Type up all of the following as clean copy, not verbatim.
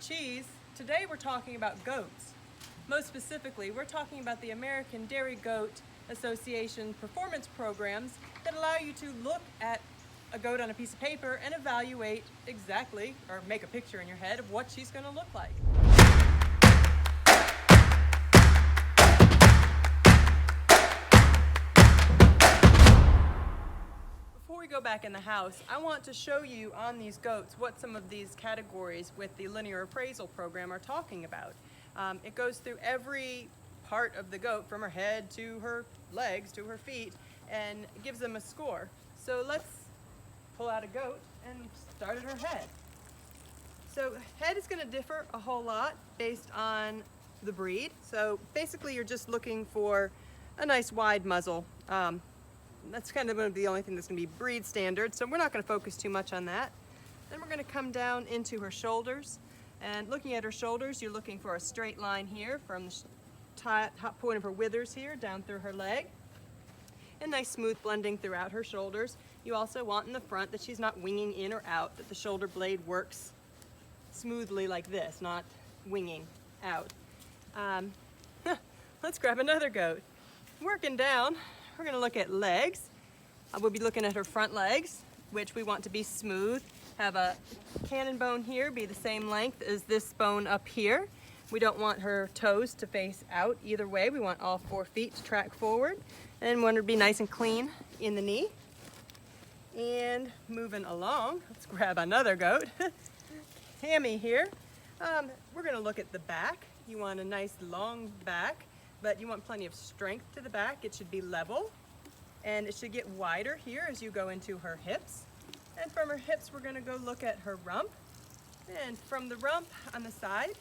cheese, today we're talking about goats. Most specifically, we're talking about the American Dairy Goat Association performance programs that allow you to look at a goat on a piece of paper and evaluate exactly, or make a picture in your head of what she's going to look like. Before we go back in the house, I want to show you on these goats what some of these categories with the Linear Appraisal program are talking about. It goes through every part of the goat, from her head to her legs to her feet, and gives them a score. So let's pull out a goat and start at her head. So head is going to differ a whole lot based on the breed. So basically you're just looking for a nice wide muzzle. That's kind of going to be the only thing that's going to be breed standard, so we're not going to focus too much on that. Then we're going to come down into her shoulders, and looking at her shoulders, you're looking for a straight line here from the top point of her withers here down through her leg, and nice smooth blending throughout her shoulders. You also want in the front that she's not winging in or out, that the shoulder blade works smoothly like this, not winging out. Let's grab another goat. Working down, we're going to look at legs. We'll be looking at her front legs, which we want to be smooth. Have a cannon bone here be the same length as this bone up here. We don't want her toes to face out either way. We want all 4 feet to track forward. And want her to be nice and clean in the knee. And moving along, let's grab another goat. Tammy here. We're going to look at the back. You want a nice long back, but you want plenty of strength to the back. It should be level, and it should get wider here as you go into her hips. And from her hips, we're going to go look at her rump. And from the rump on the side,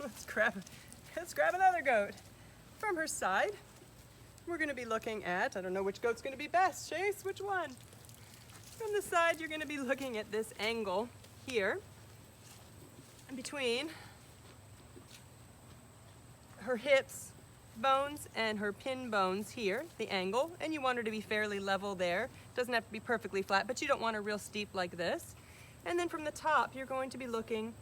let's grab another goat. From her side, we're going to be looking at, I don't know which goat's going to be best. Chase, which one? From the side, you're going to be looking at this angle here, in between her hips bones and her pin bones here, the angle, and you want her to be fairly level there. Doesn't have to be perfectly flat, but you don't want her real steep like this. And then from the top, you're going to be looking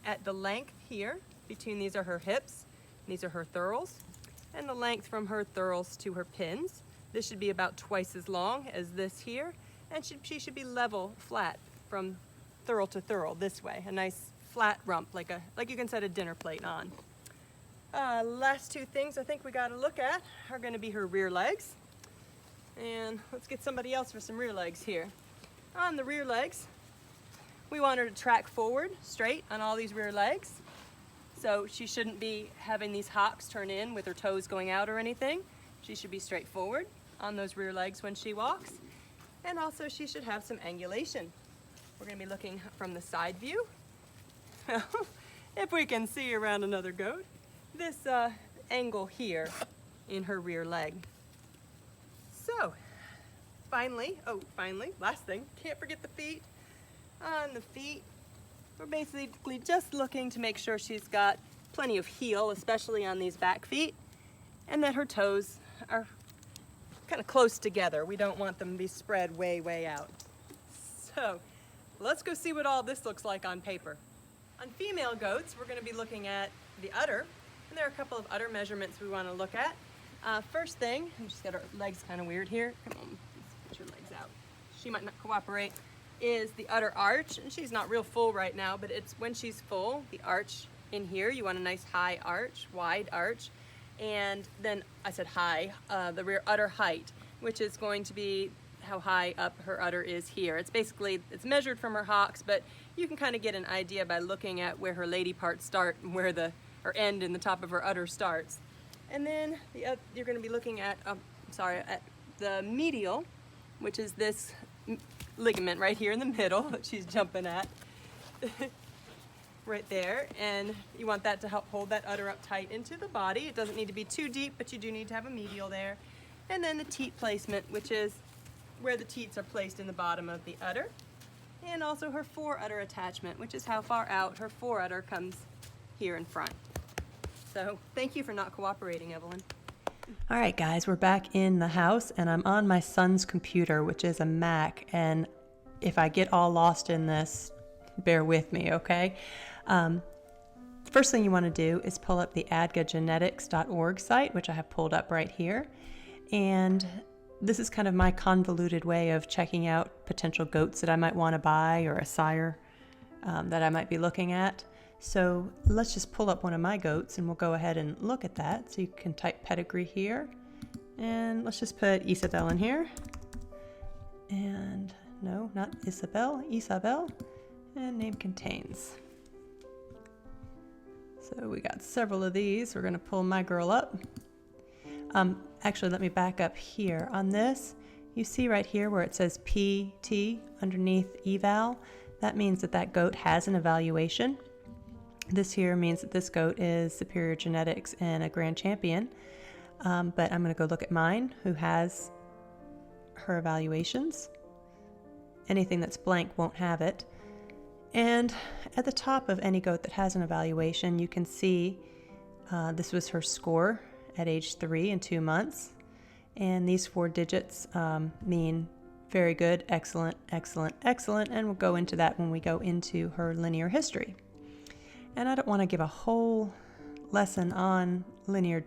at the length here. Between these are her hips, these are her thurls, and the length from her thurls to her pins. This should be about twice as long as this here, and she should be level, flat from thurl to thurl this way. A nice flat rump, like you can set a dinner plate on. Last 2 things I think we got to look at are going to be her rear legs. And let's get somebody else for some rear legs here. On the rear legs, we want her to track forward straight on all these rear legs. So she shouldn't be having these hocks turn in with her toes going out or anything. She should be straight forward on those rear legs when she walks. And also she should have some angulation. We're going to be looking from the side view. If we can see around another goat. This angle here in her rear leg. So, finally, last thing, can't forget the feet. On the feet, we're basically just looking to make sure she's got plenty of heel, especially on these back feet, and that her toes are kind of close together. We don't want them to be spread way, way out. So, let's go see what all this looks like on paper. On female goats, we're going to be looking at the udder. And there are a couple of udder measurements we want to look at. First thing, she's got her legs kind of weird here. Come on, put your legs out. She might not cooperate. Is the udder arch, and she's not real full right now, but it's when she's full, the arch in here. You want a nice high arch, wide arch, and then I said high, the rear udder height, which is going to be how high up her udder is here. It's measured from her hocks, but you can kind of get an idea by looking at where her lady parts start and where her end and the top of her udder starts. And then you're going to be looking at, at the medial, which is this ligament right here in the middle that she's jumping at. Right there, and you want that to help hold that udder up tight into the body. It doesn't need to be too deep, but you do need to have a medial there. And then the teat placement, which is where the teats are placed in the bottom of the udder. And also her fore-udder attachment, which is how far out her fore-udder comes here in front. So thank you for not cooperating, Evelyn. All right, guys, we're back in the house, and I'm on my son's computer, which is a Mac, and if I get all lost in this, bear with me, okay? First thing you want to do is pull up the ADGA site, which I have pulled up right here. And this is kind of my convoluted way of checking out potential goats that I might want to buy, or a sire that I might be looking at. So let's just pull up one of my goats and we'll go ahead and look at that. So you can type pedigree here, and let's just put Isabel in here. And no, not Isabel, and name contains. So we got several of these. We're going to pull my girl up. Actually, let me back up here. On this, you see right here where it says PT underneath eval. That means that that goat has an evaluation. This here means that this goat is superior genetics and a grand champion. But I'm going to go look at mine, who has her evaluations. Anything that's blank won't have it. And at the top of any goat that has an evaluation, you can see this was her score at age 3 and 2 months. And these 4 digits mean very good, excellent, excellent, excellent, and we'll go into that when we go into her linear history. And I don't want to give a whole lesson on linear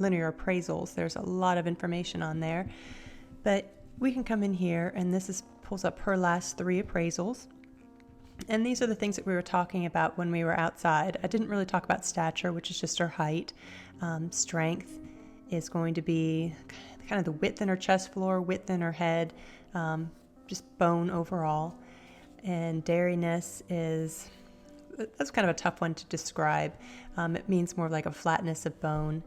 appraisals. There's a lot of information on there, but we can come in here, and this pulls up her last 3 appraisals. And these are the things that we were talking about when we were outside. I didn't really talk about stature, which is just her height. Strength is going to be kind of the width in her chest floor, width in her head, just bone overall. And dairyness that's kind of a tough one to describe. It means more like a flatness of bone.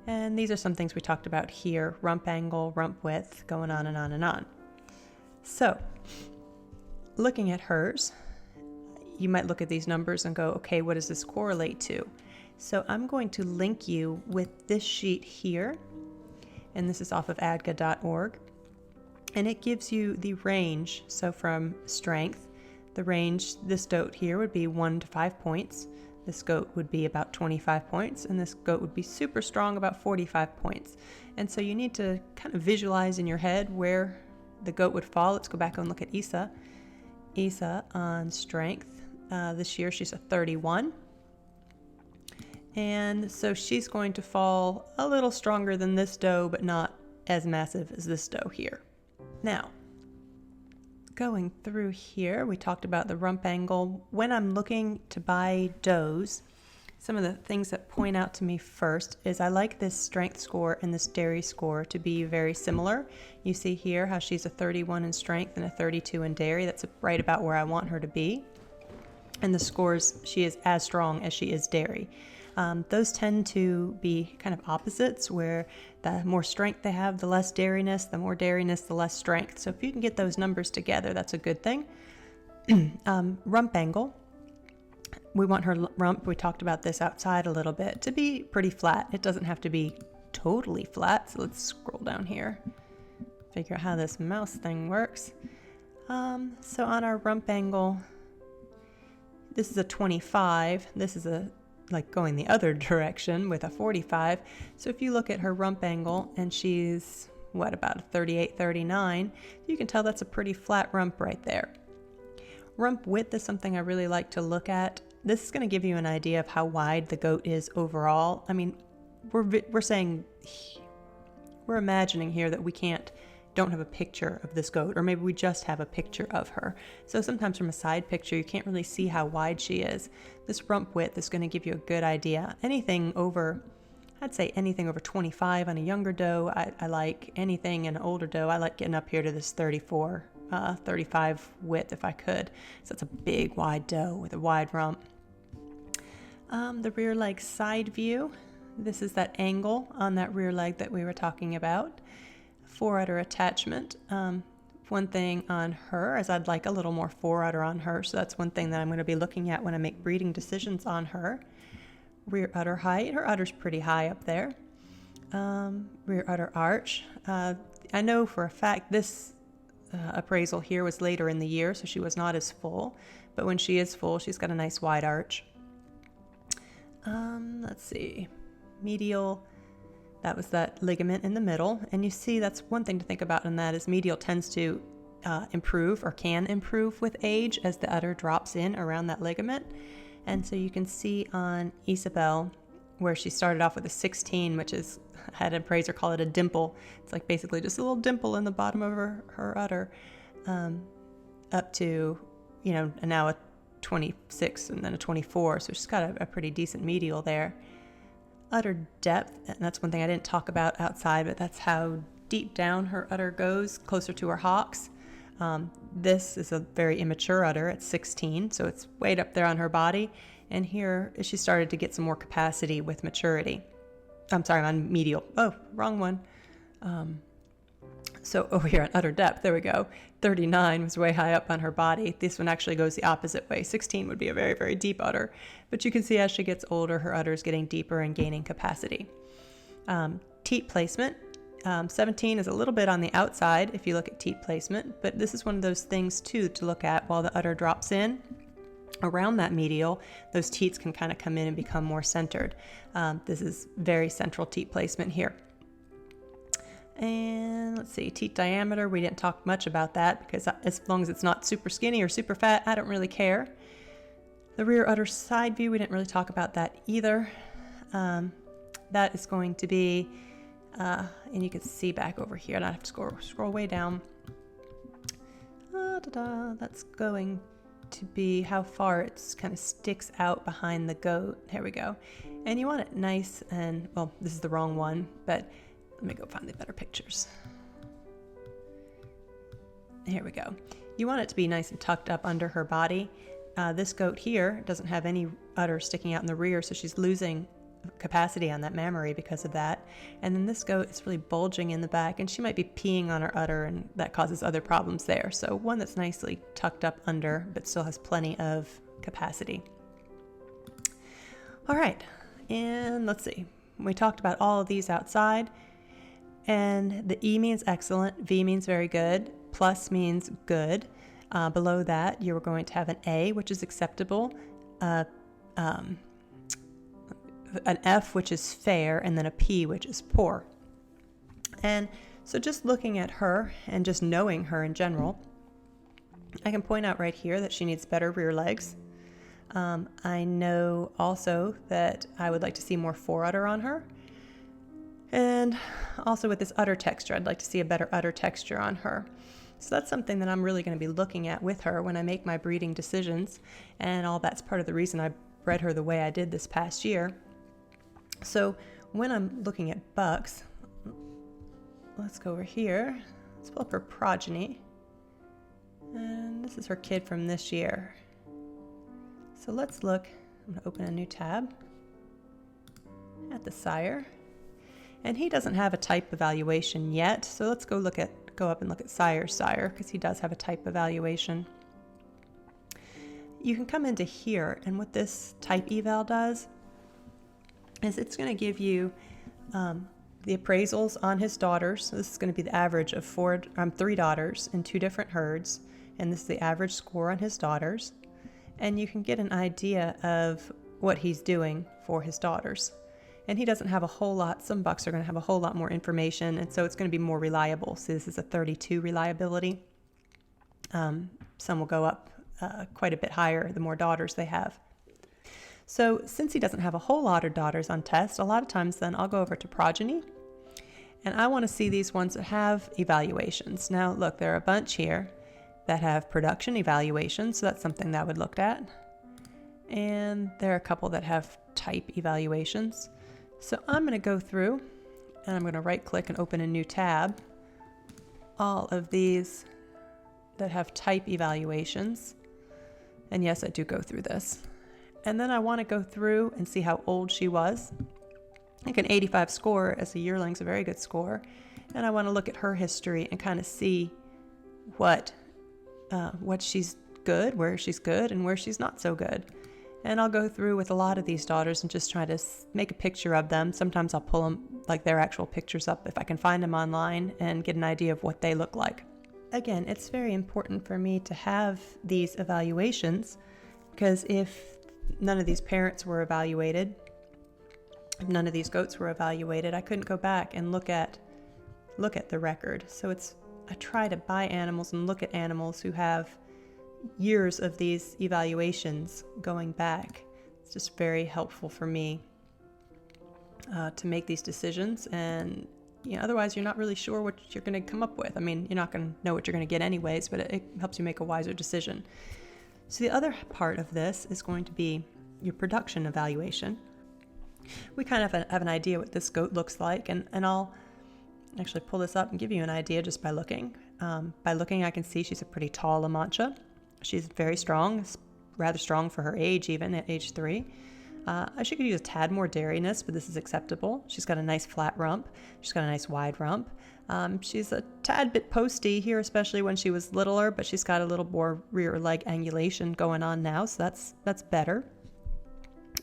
And these are some things we talked about here: rump angle, rump width, going on and on and on. So, looking at hers, you might look at these numbers and go, okay, what does this correlate to? So I'm going to link you with this sheet here, and this is off of adga.org, and it gives you the range. So from strength, the range, this goat here would be 1 to 5 points. This goat would be about 25 points, and this goat would be super strong, about 45 points. And so you need to kind of visualize in your head where the goat would fall. Let's go back and look at Isa. Isa on strength. This year she's a 31. And so she's going to fall a little stronger than this doe, but not as massive as this doe here. Now, going through here, we talked about the rump angle. When I'm looking to buy does, some of the things that point out to me first is I like this strength score and this dairy score to be very similar. You see here how she's a 31 in strength and a 32 in dairy. That's right about where I want her to be. And the scores, she is as strong as she is dairy. Those tend to be kind of opposites, where the more strength they have, the less dairiness, the more dairiness, the less strength. So if you can get those numbers together, that's a good thing. Rump angle. We want her rump, we talked about this outside a little bit, to be pretty flat. It doesn't have to be totally flat. So let's scroll down here, figure out how this mouse thing works. So on our rump angle, this is a 25. This is like going the other direction with a 45. So if you look at her rump angle and she's, about a 38, 39, you can tell that's a pretty flat rump right there. Rump width is something I really like to look at. This is going to give you an idea of how wide the goat is overall. I mean, we're imagining here that we don't have a picture of this goat, or maybe we just have a picture of her. So sometimes from a side picture, you can't really see how wide she is. This rump width is going to give you a good idea. I'd say anything over 25 on a younger doe, I like. Anything in an older doe, I like getting up here to this 34, 35 width if I could. So it's a big wide doe with a wide rump. The rear leg side view. This is that angle on that rear leg that we were talking about. Forerunner attachment. One thing on her is I'd like a little more forerunner on her, so that's one thing that I'm going to be looking at when I make breeding decisions on her. Rear udder height. Her udder's pretty high up there. Rear udder arch. I know for a fact this appraisal here was later in the year, so she was not as full, but when she is full, she's got a nice wide arch. Let's see. Medial. That was that ligament in the middle, and you see that's one thing to think about, and that is medial tends to improve or can improve with age as the udder drops in around that ligament. And so you can see on Isabel where she started off with a 16, which is, I had an appraiser call it a dimple. It's like basically just a little dimple in the bottom of her udder, up to, now a 26 and then a 24. So she's got a pretty decent medial there. Udder depth, and that's one thing I didn't talk about outside, but that's how deep down her udder goes, closer to her hocks. This is a very immature udder at 16, so it's way up there on her body. And here she started to get some more capacity with maturity. I'm sorry, I'm on medial. Oh, wrong one. So over here on udder depth, there we go. 39 was way high up on her body. This one actually goes the opposite way. 16 would be a very, very deep udder. But you can see as she gets older, her udder is getting deeper and gaining capacity. Teat placement. 17 is a little bit on the outside if you look at teat placement, but this is one of those things too to look at while the udder drops in. Around that medial, those teats can kind of come in and become more centered. This is very central teat placement here. And let's see, teat diameter, we didn't talk much about that because as long as it's not super skinny or super fat, I don't really care. The rear udder side view, we didn't really talk about that either. That is going to be, and you can see back over here, and I have to scroll way down. That's going to be how far it kind of sticks out behind the goat. There we go. And you want it nice and, well, this is the wrong one, but let me go find the better pictures. Here we go. You want it to be nice and tucked up under her body. This goat here doesn't have any udder sticking out in the rear, so she's losing capacity on that mammary because of that. And then this goat is really bulging in the back, and she might be peeing on her udder, and that causes other problems there. So one that's nicely tucked up under, but still has plenty of capacity. All right, and let's see. We talked about all of these outside, and the E means excellent, V means very good, plus means good. Below that, you're going to have an A, which is acceptable, an F, which is fair, and then a P, which is poor. And so just looking at her and just knowing her in general, I can point out right here that she needs better rear legs. I know also that I would like to see more fore-udder on her. And also with this udder texture, I'd like to see a better udder texture on her. So that's something that I'm really going to be looking at with her when I make my breeding decisions. And all that's part of the reason I bred her the way I did this past year. So when I'm looking at bucks, let's go over here. Let's pull up her progeny. And this is her kid from this year. So let's look. I'm going to open a new tab at the sire. And he doesn't have a type evaluation yet. So let's go up and look at sire's sire, because he does have a type evaluation. You can come into here, and what this type eval does is it's going to give you the appraisals on his daughters. So this is going to be the average of 3 daughters in 2 different herds, and this is the average score on his daughters. And you can get an idea of what he's doing for his daughters. And he doesn't have a whole lot. Some bucks are going to have a whole lot more information, and so it's going to be more reliable. So this is a 32 reliability. Some will go up quite a bit higher the more daughters they have. So since he doesn't have a whole lot of daughters on test, a lot of times then I'll go over to progeny, and I want to see these ones that have evaluations. Now look, there are a bunch here that have production evaluations, so that's something that I would look at. And there are a couple that have type evaluations. So I'm going to go through, and I'm going to right click and open a new tab. All of these that have type evaluations. And yes, I do go through this. And then I want to go through and see how old she was. I think an 85 score as a yearling is a very good score. And I want to look at her history and kind of see what she's good, where she's good, and where she's not so good. And I'll go through with a lot of these daughters and just try to make a picture of them. Sometimes I'll pull them, like their actual pictures up if I can find them online, and get an idea of what they look like. Again, it's very important for me to have these evaluations, because if none of these parents were evaluated, if none of these goats were evaluated, I couldn't go back and look at the record. So it's I try to buy animals and look at animals who have years of these evaluations going back. It's just very helpful for me to make these decisions, and otherwise you're not really sure what you're going to come up with. I mean, you're not going to know what you're going to get anyways, but it helps you make a wiser decision. So the other part of this is going to be your production evaluation. We kind of have an idea what this goat looks like, and I'll actually pull this up and give you an idea just by looking. I can see she's a pretty tall La Mancha. She's very strong, rather strong for her age, even at age 3. She could use a tad more dairiness, but this is acceptable. She's got a nice flat rump. She's got a nice wide rump. She's a tad bit posty here, especially when she was littler, but she's got a little more rear leg angulation going on now, so that's better.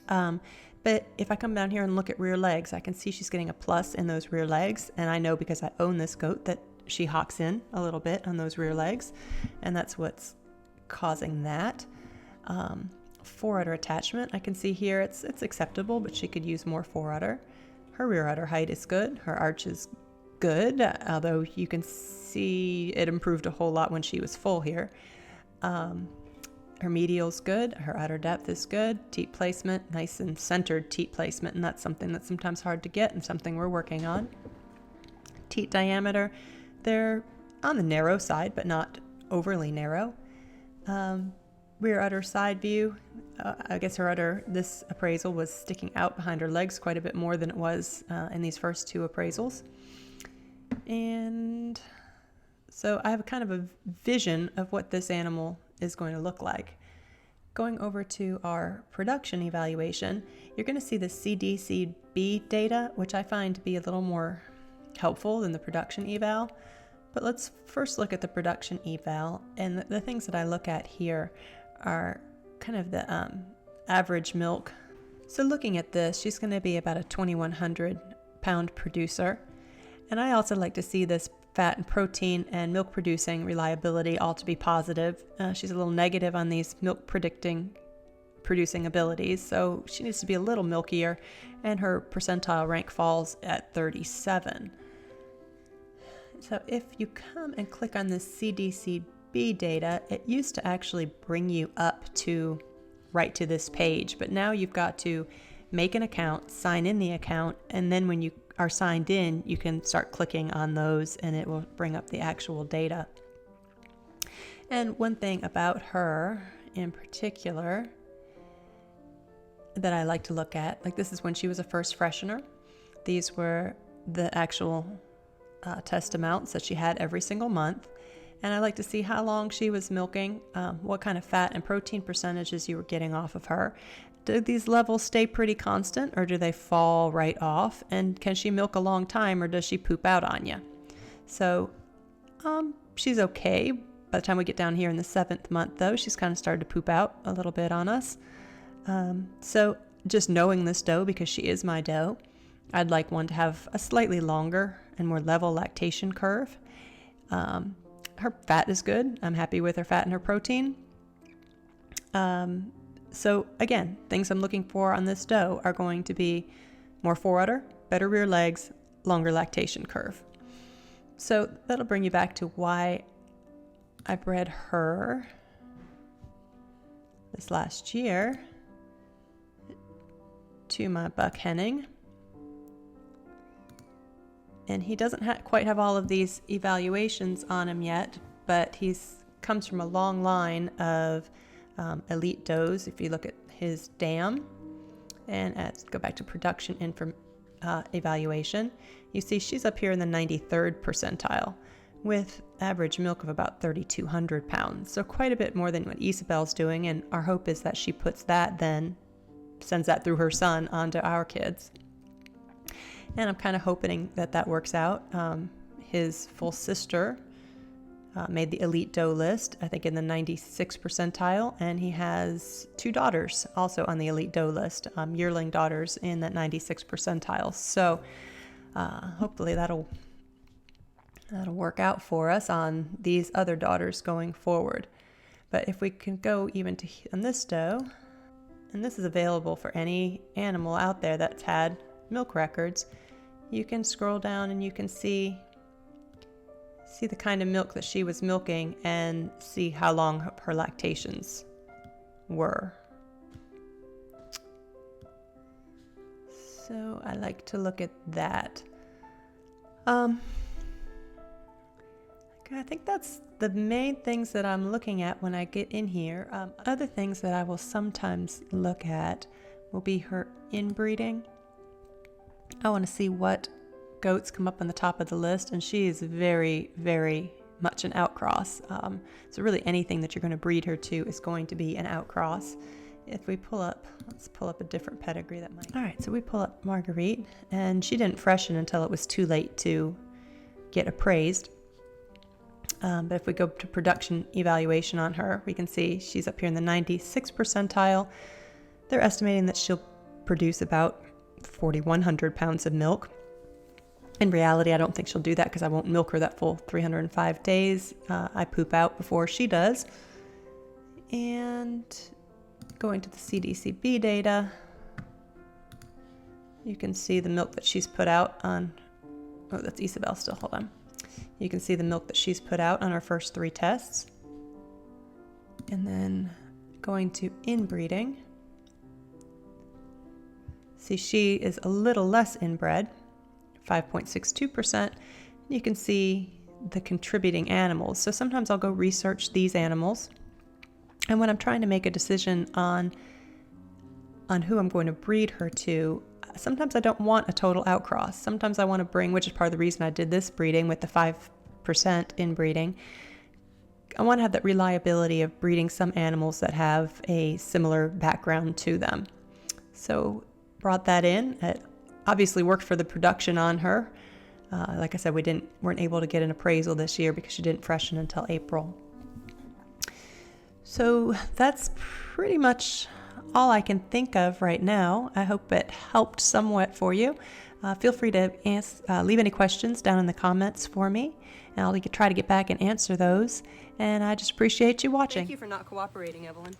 But if I come down here and look at rear legs, I can see she's getting a plus in those rear legs, and I know because I own this goat that she hocks in a little bit on those rear legs, and that's what's causing that. Foreudder attachment, I can see here it's acceptable, but she could use more foreudder. Her rear udder height is good. Her arch is good, although you can see it improved a whole lot when she was full here. Her medial's good. Her udder depth is good. Teat placement, nice and centered teat placement, and that's something that's sometimes hard to get and something we're working on. Teat diameter, they're on the narrow side, but not overly narrow. Rear udder side view, I guess her udder, this appraisal was sticking out behind her legs quite a bit more than it was in these first 2 appraisals. And so I have a kind of a vision of what this animal is going to look like. Going over to our production evaluation, you're going to see the CDCB data, which I find to be a little more helpful than the production eval. But let's first look at the production eval, and the things that I look at here are kind of the average milk. So looking at this, she's going to be about a 2,100 pound producer. And I also like to see this fat and protein and milk producing reliability all to be positive. She's a little negative on these milk producing abilities, so she needs to be a little milkier, and her percentile rank falls at 37. So if you come and click on this CDCB data, it used to actually bring you up to right to this page, but now you've got to make an account, sign in the account, and then when you are signed in, you can start clicking on those and it will bring up the actual data. And one thing about her in particular that I like to look at, like this is when she was a first freshener. These were the actual test amounts that she had every single month. And I like to see how long she was milking, what kind of fat and protein percentages you were getting off of her. Do these levels stay pretty constant, or do they fall right off? And can she milk a long time, or does she poop out on you? So she's okay. By the time we get down here in the 7th month, though, she's kind of started to poop out a little bit on us. So just knowing this doe, because she is my doe, I'd like one to have a slightly longer and more level lactation curve. Her fat is good. I'm happy with her fat and her protein. So again, things I'm looking for on this doe are going to be more foreudder, better rear legs, longer lactation curve. So that'll bring you back to why I bred her this last year to my buck Henning. And he doesn't quite have all of these evaluations on him yet, but he's comes from a long line of elite does. If you look at his dam and go back to production evaluation, you see she's up here in the 93rd percentile with average milk of about 3,200 pounds. So quite a bit more than what Isabel's doing, and our hope is that she puts that then, sends that through her son onto our kids. And I'm kind of hoping that works out. His full sister made the elite doe list, I think in the 96th percentile, and he has 2 daughters also on the elite doe list, yearling daughters in that 96th percentile. So hopefully that'll work out for us on these other daughters going forward. But if we can go even to on this doe, and this is available for any animal out there that's had milk records, you can scroll down and you can see see the kind of milk that she was milking and see how long her lactations were. So I like to look at that. I think that's the main things that I'm looking at when I get in here. Other things that I will sometimes look at will be her inbreeding. I want to see what goats come up on the top of the list, and she is very, very much an outcross. So really anything that you're going to breed her to is going to be an outcross. If we pull up, let's pull up a different pedigree that might. All right, so we pull up Marguerite, and she didn't freshen until it was too late to get appraised. But if we go to production evaluation on her, we can see she's up here in the 96th percentile. They're estimating that she'll produce about 4,100 pounds of milk. In reality, I don't think she'll do that because I won't milk her that full 305 days. I poop out before she does. And going to the CDCB data, you can see the milk that she's put out on, oh, that's Isabel still, hold on. You can see the milk that she's put out on her first 3 tests. And then going to inbreeding, see she is a little less inbred, 5.62%. You can see the contributing animals. So sometimes I'll go research these animals. And when I'm trying to make a decision on who I'm going to breed her to, sometimes I don't want a total outcross. Sometimes I want to bring, which is part of the reason I did this breeding with the 5% inbreeding. I want to have that reliability of breeding some animals that have a similar background to them. So brought that in. It obviously worked for the production on her. Like I said, weren't able to get an appraisal this year because she didn't freshen until April. So that's pretty much all I can think of right now. I hope it helped somewhat for you. Feel free to leave any questions down in the comments for me, and I'll try to get back and answer those. And I just appreciate you watching. Thank you for not cooperating, Evelyn.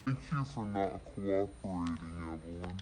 Thank you for not cooperating, Evelyn.